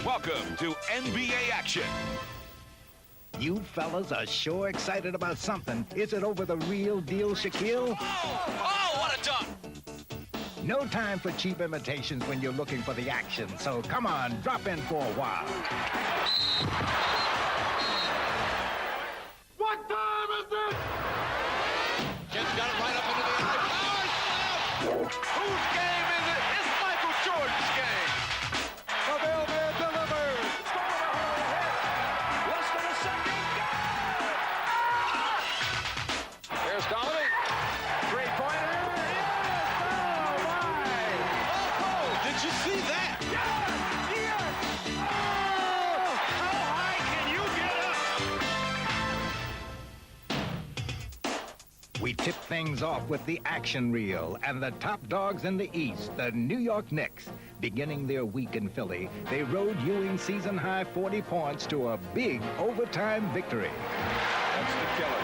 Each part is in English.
Welcome to NBA Action. You fellas are sure excited about something. Is it over the real deal, Shaquille? Oh, what a dunk! No time for cheap imitations when you're looking for the action, so come on, drop in for a while. What time is it? Kid's got it right up into the high power slam. Whose game is it? It's Michael Jordan's game. Available delivers. Less than a second. There's Donovan. Three-pointer. Oh, did you see that? Yes! Oh, how high can you get up? We tip things off with the action reel and the top dogs in the East, the New York Knicks. Beginning their week in Philly, they rode Ewing's season-high 40 points to a big overtime victory. That's the killer.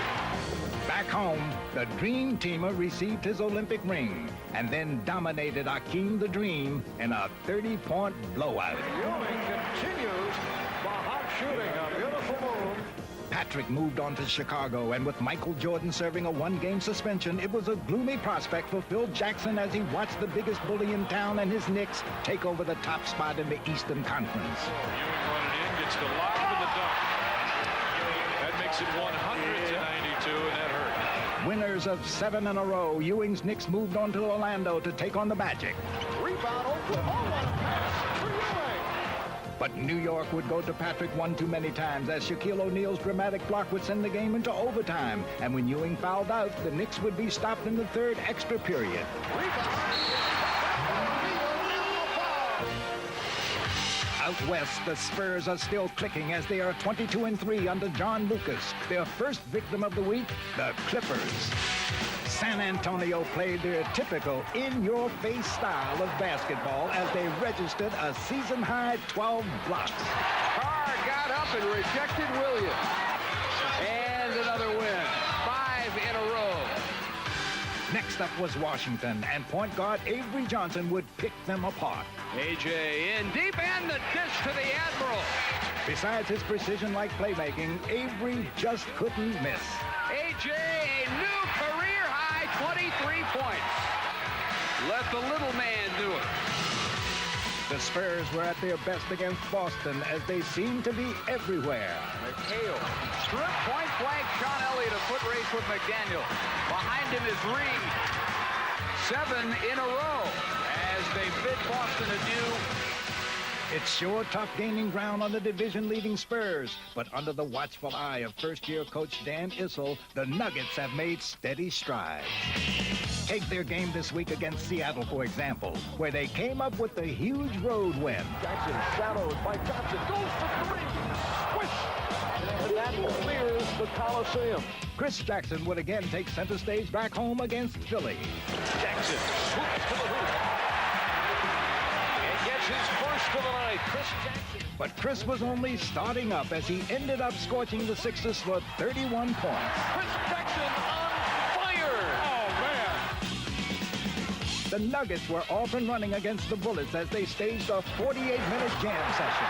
Back home, the Dream Teamer received his Olympic ring and then dominated Akeem the Dream in a 30-point blowout. Ewing continues the hot shooting. A beautiful move. Patrick moved on to Chicago, and with Michael Jordan serving a one-game suspension, it was a gloomy prospect for Phil Jackson as he watched the biggest bully in town and his Knicks take over the top spot in the Eastern Conference. Ewing running in, gets the lob and the dunk. That makes it 100-92, and that hurt. Winners of 7 in a row, Ewing's Knicks moved on to Orlando to take on the Magic. Rebound Oklahoma. What a pass for Ewing. But New York would go to Patrick one too many times as Shaquille O'Neal's dramatic block would send the game into overtime. And when Ewing fouled out, the Knicks would be stopped in the third extra period. Out west, the Spurs are still clicking as they are 22-3 under John Lucas. Their first victim of the week, the Clippers. San Antonio played their typical in-your-face style of basketball as they registered a season-high 12 blocks. Carr got up and rejected Williams. And another win. 5 in a row. Next up was Washington, and point guard Avery Johnson would pick them apart. A.J. in deep, and the dish to the Admiral. Besides his precision-like playmaking, Avery just couldn't miss. A.J. a new career-high 23 points. Let the little man do it. The Spurs were at their best against Boston as they seemed to be everywhere. McHale. Strip point blank. Sean Elliott a foot race with McDaniel. Behind him is Reed. 7 in a row as they bid Boston adieu. It's sure tough gaining ground on the division-leading Spurs, but under the watchful eye of first-year coach Dan Issel, the Nuggets have made steady strides. Take their game this week against Seattle, for example, where they came up with the huge road win. Jackson shadowed by Johnson. Goes for 3. Swish! And that clears the Coliseum. Chris Jackson would again take center stage back home against Philly. Jackson swoops to the hoop. And gets his first of the night. Chris Jackson. But Chris was only starting up as he ended up scorching the Sixers for 31 points. Chris Jackson on fire. Oh, man. The Nuggets were off and running against the Bullets as they staged a 48-minute jam session.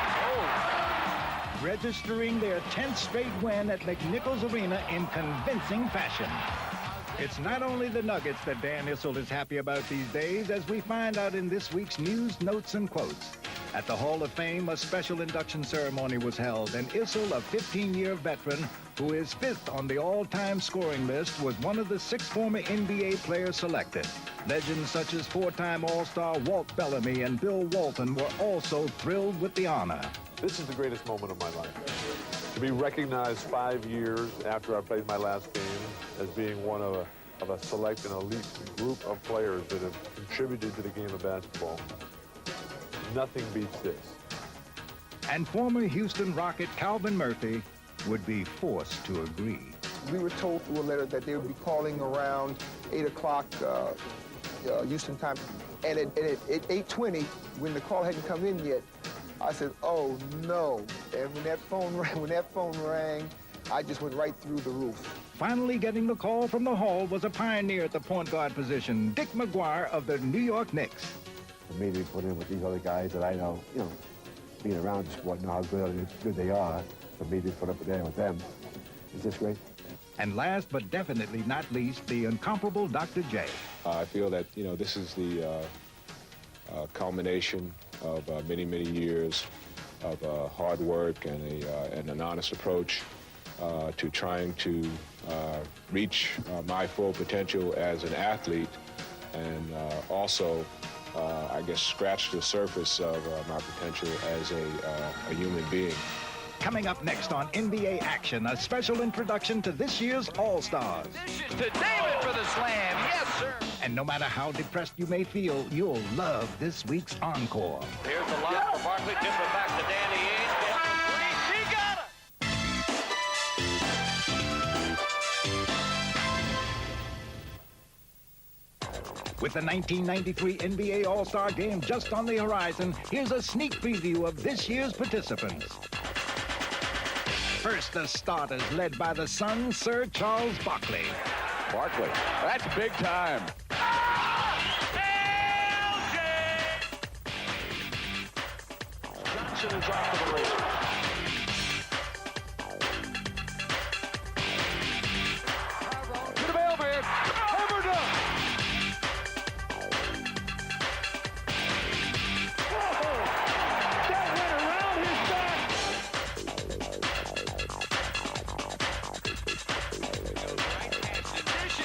Registering their 10th straight win at McNichols Arena in convincing fashion. It's not only the Nuggets that Dan Issel is happy about these days, as we find out in this week's news, notes, and quotes. At the Hall of Fame, a special induction ceremony was held, and Issel, a 15-year veteran who is 5th on the all-time scoring list, was one of the 6 former NBA players selected. Legends such as 4-time All-Star Walt Bellamy and Bill Walton were also thrilled with the honor. This is the greatest moment of my life. To be recognized 5 years after I played my last game as being one of a select and elite group of players that have contributed to the game of basketball. Nothing beats this. And former Houston Rocket Calvin Murphy would be forced to agree. We were told through a letter that they would be calling around 8 o'clock Houston time. And at 8:20, when the call hadn't come in yet, I said, oh no. And when that phone rang, I just went right through the roof. Finally getting the call from the Hall was a pioneer at the point guard position, Dick McGuire of the New York Knicks. For me to be put in with these other guys that I know, being around the sport and how good they are, for me to put up there with them is just great. And last but definitely not least, the incomparable Dr. J. I feel that, this is the culmination of many, many years of hard work and an honest approach to trying to reach my full potential as an athlete, and also, I guess, scratch the surface of my potential as a human being. Coming up next on NBA Action, a special introduction to this year's All-Stars. To David for the slam. Yes, sir. And no matter how depressed you may feel, you'll love this week's Encore. Here's the lob for Barkley. Tips it back to Danny Ainge. He got it! With the 1993 NBA All-Star Game just on the horizon, here's a sneak preview of this year's participants. First, the starters, led by the Suns' Sir Charles Barkley. Barkley, that's big time. Johnson is off to the races. To the mailman. Hammer dunk. That went around his back.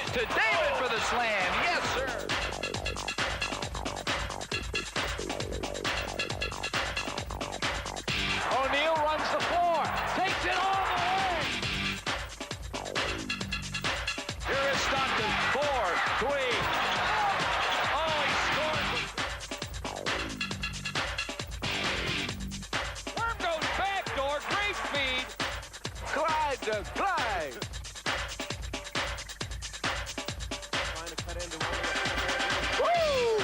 To David for the slam. Yes, sir. O'Neal runs the floor. Takes it all the way. Here is Stockton. 4, 3. Oh, he scores. Herm goes backdoor. Great feed. Clyde to Clyde. Woo!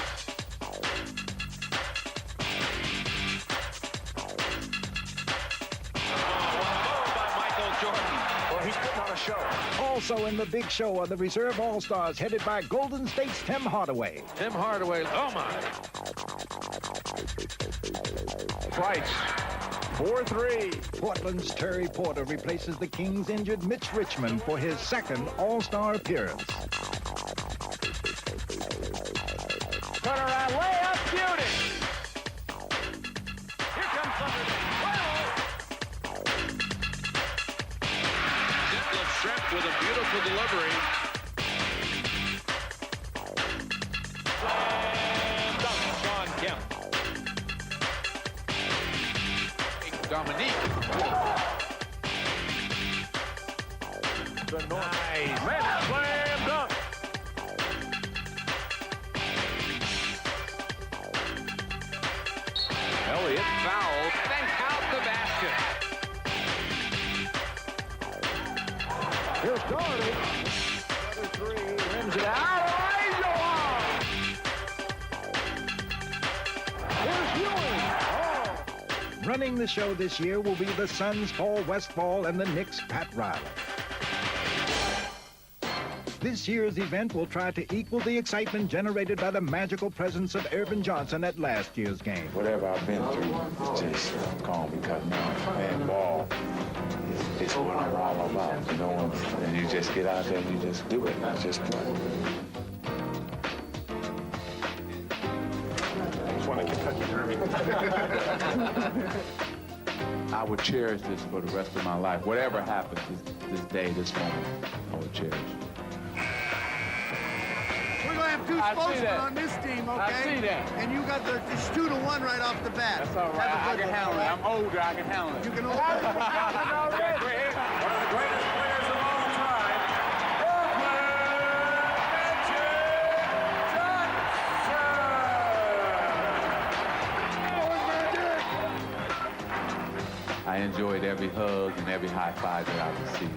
Also in the big show are the reserve All-Stars, headed by Golden State's Tim Hardaway. Tim Hardaway, oh my. Twice. 4-3. Portland's Terry Porter replaces the Kings' injured Mitch Richmond for his second All-Star appearance. Turnaround layup, beauty. Here comes Thunder. Detlef Schrempf with a beautiful delivery. Slam dunk, Sean Kemp. Dominique. Nice. Slam dunk. Elliott fouled and out the basket. Here's Doherty. Another three, rims it out. Here's Ewing. Oh. Running the show this year will be the Suns' Paul Westphal and the Knicks' Pat Riley. This year's event will try to equal the excitement generated by the magical presence of Irvin Johnson at last year's game. Whatever I've been through, just calm, because now playing ball is what I'm all about, and you just get out there and you just do it, not just play. I would cherish this for the rest of my life. Whatever happens this day, this moment, I would cherish. We're going to have two spokesmen on this team, okay? I see that. And you got just 2-1 right off the bat. That's all right. I can handle it. I'm older. I can handle it. You can hold it. One of the greatest players of all time, I enjoyed every hug and every high five that I received.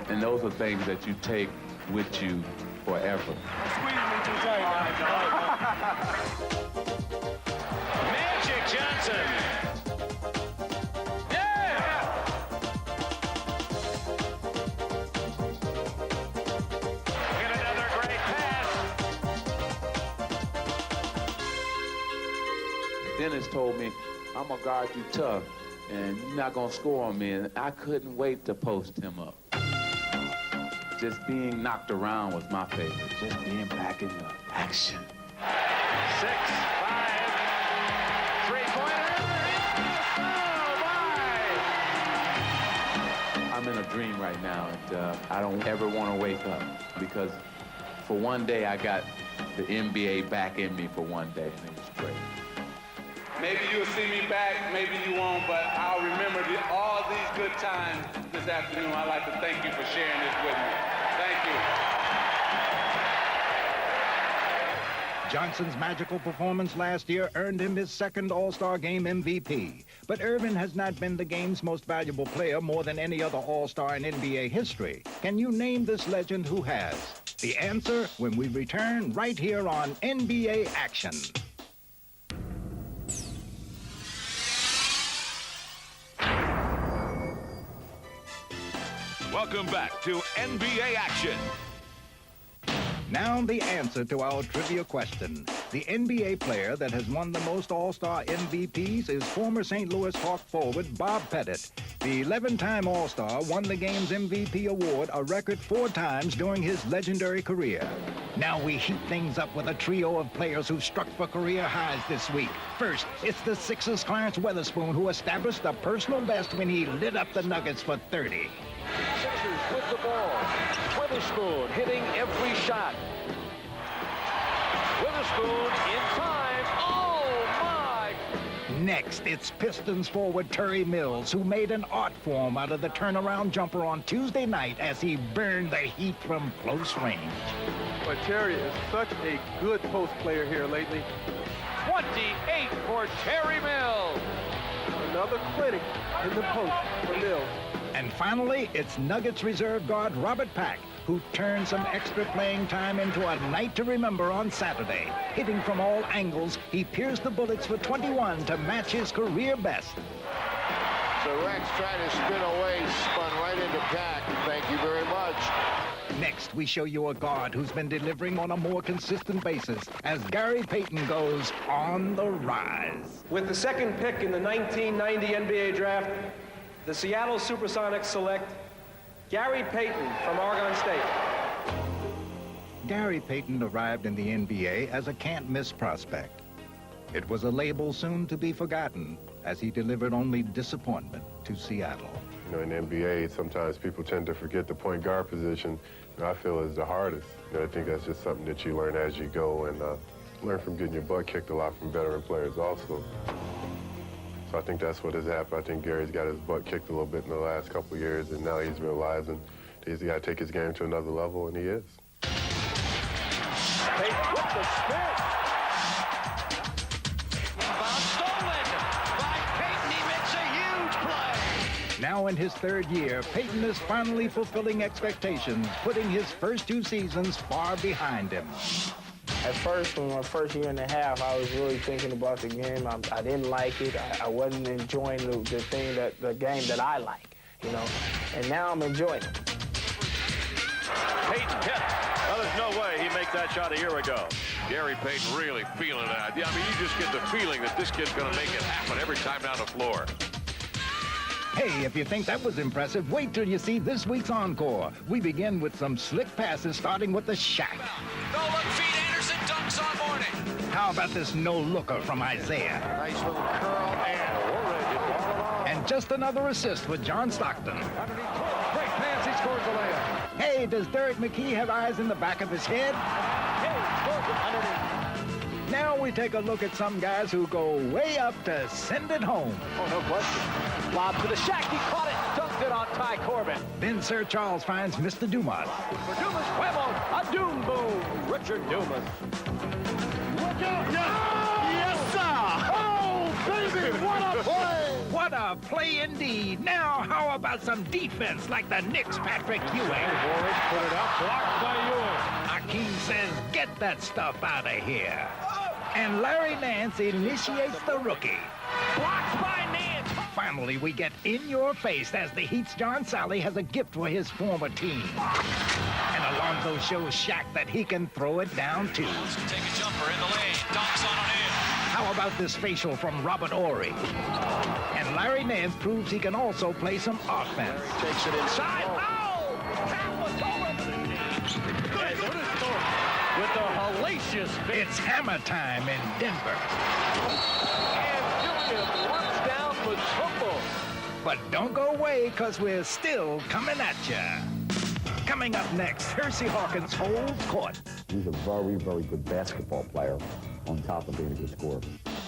And those are things that you take with you forever. Magic Johnson. Yeah! Get another great pass. Dennis told me, I'm going to guard you tough, and you're not going to score on me. And I couldn't wait to post him up. Just being knocked around was my favorite. Just being back in the action. 6, 5, three-pointer. I'm in a dream right now, and I don't ever want to wake up because for one day I got the NBA back in me for one day, and it was great. Maybe you'll see me back, maybe you won't, but I'll remember all these good times this afternoon. I'd like to thank you for sharing this with me. Thank you. Johnson's magical performance last year earned him his second All-Star Game MVP. But Irvin has not been the game's most valuable player more than any other All-Star in NBA history. Can you name this legend who has? The answer when we return right here on NBA Action. Welcome back to NBA Action. Now the answer to our trivia question. The NBA player that has won the most All-Star MVPs is former St. Louis Hawk forward Bob Pettit. The 11-time All-Star won the game's MVP award a record 4 times during his legendary career. Now we heat things up with a trio of players who struck for career highs this week. First, it's the Sixers' Clarence Weatherspoon, who established a personal best when he lit up the Nuggets for 30. Sixers with the ball. Weatherspoon hitting every shot. Weatherspoon in time. Oh, my! Next, it's Pistons forward Terry Mills, who made an art form out of the turnaround jumper on Tuesday night as he burned the Heat from close range. But Terry is such a good post player here lately. 28 for Terry Mills. Another clinic in the post for Mills. And finally, it's Nuggets reserve guard Robert Pack, who turned some extra playing time into a night to remember on Saturday. Hitting from all angles, he pierced the bullets for 21 to match his career best. So Rex tried to spin away, spun right into Pack. Thank you very much. Next, we show you a guard who's been delivering on a more consistent basis as Gary Payton goes on the rise. With the second pick in the 1990 NBA draft, the Seattle Supersonics select Gary Payton from Oregon State. Gary Payton arrived in the NBA as a can't-miss prospect. It was a label soon to be forgotten as he delivered only disappointment to Seattle. You know, in the NBA, sometimes people tend to forget the point guard position. I feel is the hardest. You know, I think that's just something that you learn as you go and learn from getting your butt kicked a lot from veteran players also. So I think that's what has happened. I think Gary's got his butt kicked a little bit in the last couple of years, and now he's realizing he's got to take his game to another level, and he is. Payton with the spin. Rebound stolen by Payton. He makes a huge play. Now in his third year, Payton is finally fulfilling expectations, putting his first 2 seasons far behind him. At first, in my first year and a half, I was really thinking about the game. I didn't like it. I wasn't enjoying the game that I like, you know. And now I'm enjoying it. Payton hit. Well, there's no way he makes that shot a year ago. Gary Payton really feeling that. Yeah, I mean, you just get the feeling that this kid's going to make it happen every time down the floor. Hey, if you think that was impressive, wait till you see this week's encore. We begin with some slick passes, starting with the Shaq. No-look feed, Anderson dunks on Morning. How about this no-looker from Isaiah? Nice little curl And just another assist with John Stockton. Great pass, he scores the layup. Hey, does Derek McKee have eyes in the back of his head? Hey, scores it underneath. Now we take a look at some guys who go way up to send it home. Oh, no question. Lob to the Shaq. He caught it. Dunked it on Ty Corbin. Then Sir Charles finds Mr. Dumas. For Dumas, Huevo, a doom boom. Richard Dumas. Look out! Yes, sir! Oh, baby, what a play! What a play indeed. Now, how about some defense like the Knicks' Patrick Ewing? Morris put it up, blocked by Ewing. Hakeem says, get that stuff out of here. And Larry Nance initiates the rookie. Blocked by Nance. Finally, we get in your face as the Heat's John Sally has a gift for his former team. And Alonzo shows Shaq that he can throw it down, too. Take a jumper in the lane. Dunks on him. How How about this facial from Robert Ory? And Larry Nance proves he can also play some offense. Larry takes it inside. Oh! Tap was over. With the hellacious pitch. It's hammer time in Denver. And Julian runs down for trouble. But don't go away, because we're still coming at you. Coming up next, Hersey Hawkins holds court. He's a very, very good basketball player on top of being a good scorer.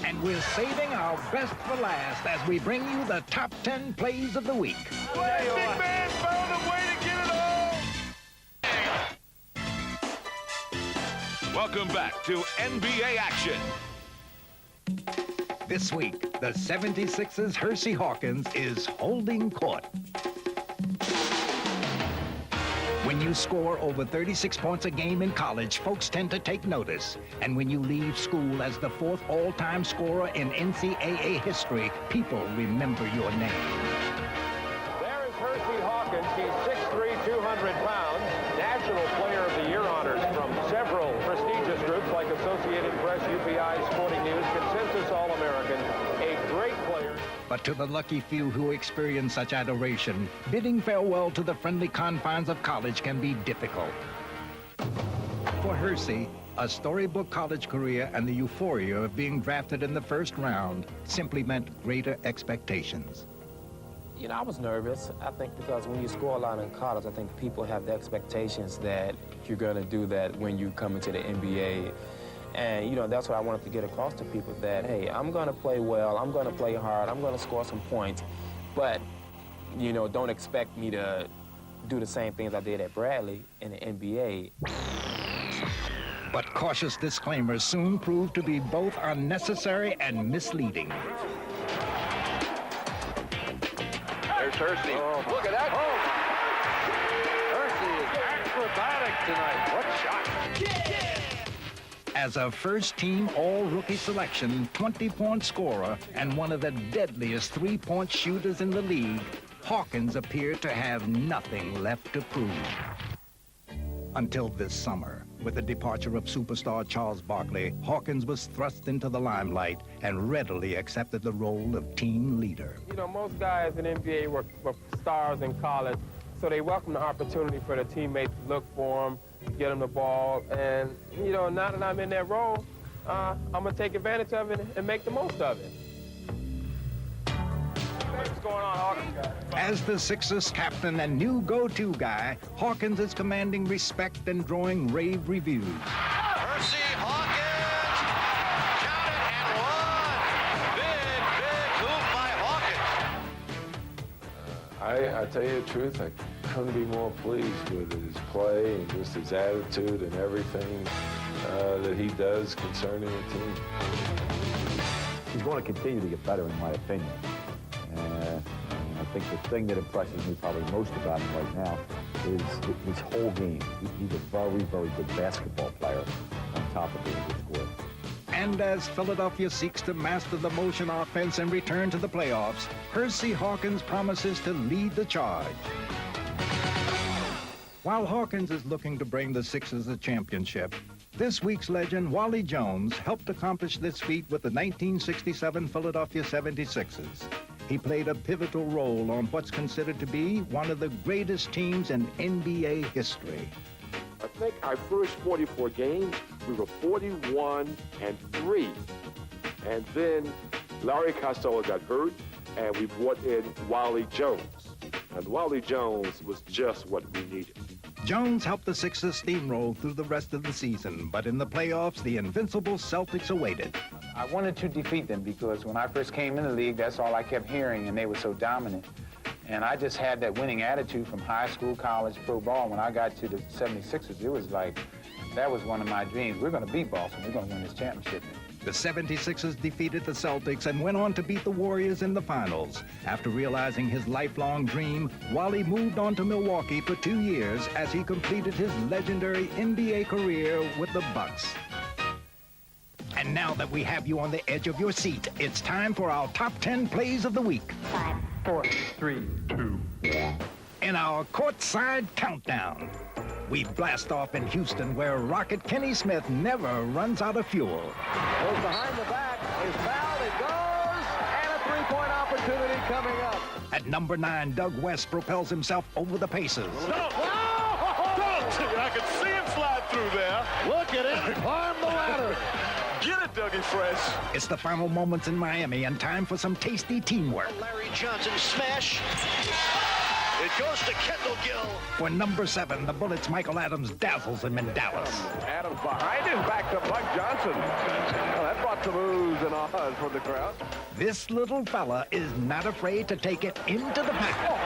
And we're saving our best for last as we bring you the top 10 plays of the week. Plastic Man found a way to get it all. Welcome back to NBA Action. This week, the 76ers' Hersey Hawkins is holding court. When you score over 36 points a game in college, folks tend to take notice. And when you leave school as the 4th all-time scorer in NCAA history, people remember your name. There is Hersey Hawkins. He's 6'3", 200 pounds. National Player of the Year honors from several prestigious groups like Associated Press, UPI, Sporting News, Consensus All-American. A great player. But to the lucky few who experience such adoration, bidding farewell to the friendly confines of college can be difficult. For Hersey, a storybook college career and the euphoria of being drafted in the first round simply meant greater expectations. You know, I was nervous, I think, because when you score a lot in college, I think people have the expectations that you're going to do that when you come into the NBA. And, you know, that's what I wanted to get across to people, that, hey, I'm going to play well, I'm going to play hard, I'm going to score some points, but, you know, don't expect me to do the same things I did at Bradley in the NBA. But cautious disclaimers soon proved to be both unnecessary and misleading. There's Hersey. Oh, look at that. Hersey is acrobatic tonight. What shot? As a first-team all-rookie selection, 20-point scorer, and one of the deadliest three-point shooters in the league, Hawkins appeared to have nothing left to prove. Until this summer, with the departure of superstar Charles Barkley, Hawkins was thrust into the limelight and readily accepted the role of team leader. You know, most guys in the NBA were stars in college, so they welcome the opportunity for their teammates to look for them, get them the ball, and, you know, now that I'm in that role, I'm going to take advantage of it and make the most of it. What's going on, Hawkins? As the Sixers captain and new go-to guy, Hawkins is commanding respect and drawing rave reviews. Hersey Hawkins, count it and one. Big, big hoop by Hawkins. I tell you the truth, I couldn't be more pleased with his play and just his attitude and everything that he does concerning the team. He's going to continue to get better, in my opinion. I think the thing that impresses me probably most about him right now is his whole game. He's a very, very good basketball player on top of being a good scorer. And as Philadelphia seeks to master the motion offense and return to the playoffs, Hersey Hawkins promises to lead the charge. While Hawkins is looking to bring the Sixers a championship, this week's legend, Wally Jones, helped accomplish this feat with the 1967 Philadelphia 76ers. He played a pivotal role on what's considered to be one of the greatest teams in NBA history. I think our first 44 games, we were 41-3. And then Larry Costello got hurt, and we brought in Wally Jones. And Wally Jones was just what we needed. Jones helped the Sixers steamroll through the rest of the season, but in the playoffs, the invincible Celtics awaited. I wanted to defeat them because when I first came in the league, that's all I kept hearing, and they were so dominant. And I just had that winning attitude from high school, college, pro ball. When I got to the 76ers, it was like, that was one of my dreams. We're going to beat Boston. We're going to win this championship. The 76ers defeated the Celtics and went on to beat the Warriors in the finals. After realizing his lifelong dream, Wally moved on to Milwaukee for 2 years as he completed his legendary NBA career with the Bucks. And now that we have you on the edge of your seat, it's time for our top 10 plays of the week. 5, 4, 3, 2, 1. In our courtside countdown, we blast off in Houston, where Rocket Kenny Smith never runs out of fuel. Goes behind the back, is fouled. It goes. And a three-point opportunity coming up. At number 9, Doug West propels himself over the Pacers. I could see him slide through there. Look at it. Climb the ladder. Get it, Dougie Fresh. It's the final moments in Miami and time for some tasty teamwork. Larry Johnson smash. It goes to Kendall Gill. For number 7, the Bullets' Michael Adams dazzles him in Dallas. Adams behind him, back to Buck Johnson. Well, that brought some oohs and ahs from the crowd. This little fella is not afraid to take it into the pack.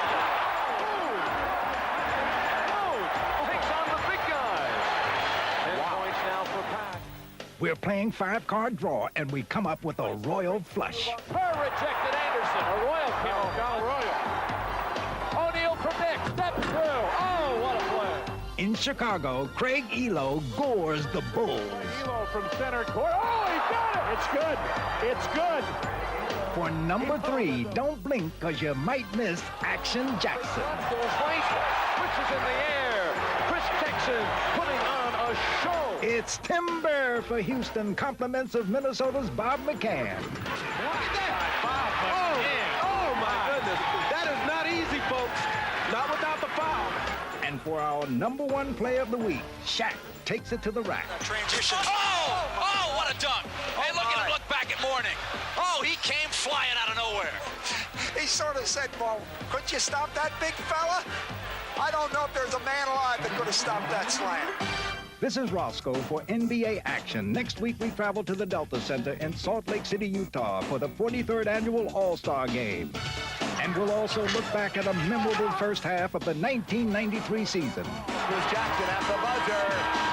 We're playing 5-card draw, and we come up with a royal flush. Rejected Anderson. A royal kill. Cal Royal. O'Neal from Nick. Step through. Oh, what a play. In Chicago, Craig Elo gores the Bulls. Elo from center court. Oh, he got it. It's good. It's good. For number 3, don't blink, because you might miss Action Jackson. Switches in the air. Chris Jackson putting on a show. It's timber for Houston, compliments of Minnesota's Bob McCann. Oh, my goodness. That is not easy, folks. Not without the foul. And for our number 1 play of the week, Shaq takes it to the rack. Transition. Oh, what a dunk. Hey, look at him look back at Mourning. Oh, he came flying out of nowhere. He sort of said, well, couldn't you stop that big fella? I don't know if there's a man alive that could have stopped that slam. This is Roscoe for NBA Action. Next week, we travel to the Delta Center in Salt Lake City, Utah for the 43rd Annual All-Star Game. And we'll also look back at a memorable first half of the 1993 season. Here's Jackson at the buzzer.